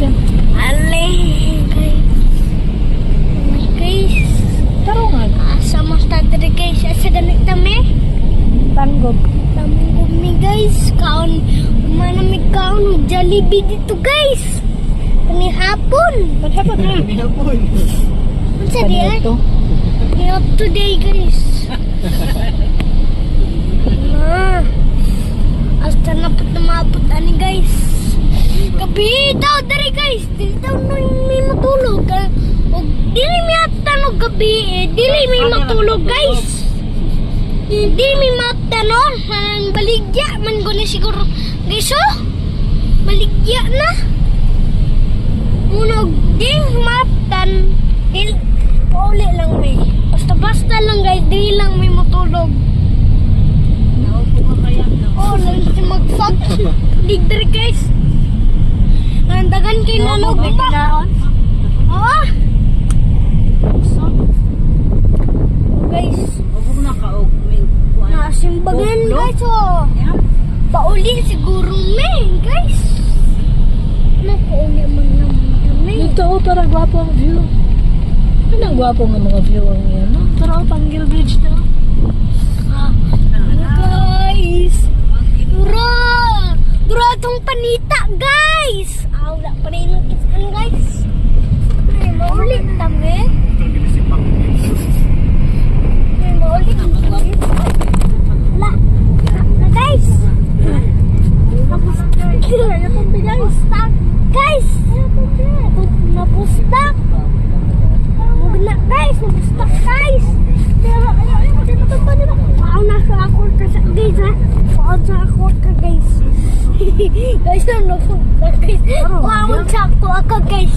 siya. Ale, guys. Guys. Taro nga. Asa mas tadiri guys. Asa ganit kami. Tanggop. Tanggop mi guys. Kaon. Mana mi kaon. Jollibee dito guys. Kani hapon. Maghapon na. Unsa diyan? Ito. Up today guys. Hasta na po tumapot ani guys. Gabi daw dari guys. Dili daw may matulog. Og dili mi atanog gabi eh. Dili mi matulog guys. Dili mi matanon. Baligya man guni siguro. Guys oh. Baligya na. Unog ding matan. Dili pauli lang may. Basta lang guys. Dili lang may matulog. Oh, lang si mag-fog. Digdari guys. Nandagan kay nanog pa. Oo. Guys. Nasimbagan guys oh. Pauli siguro may guys. Pauli man naman kami. Dito oh, para gwapo ang view. Ano ang gwapo ng mga view ang yan? No? Tara oh, Panggil Bridge na. Guys. Dura tong panita guys. Wala pa rin yung kisan guys. Ay, maulit kami. Ay, maulit kami. Wala. Na guys. Napustak. Guys. Napustak. Mugna guys. Napustak guys. Wow, nasa ako ka sa guys ha. Wow, nasa ako ka guys. Guys, ano po guys? Wow, nasa ako guys.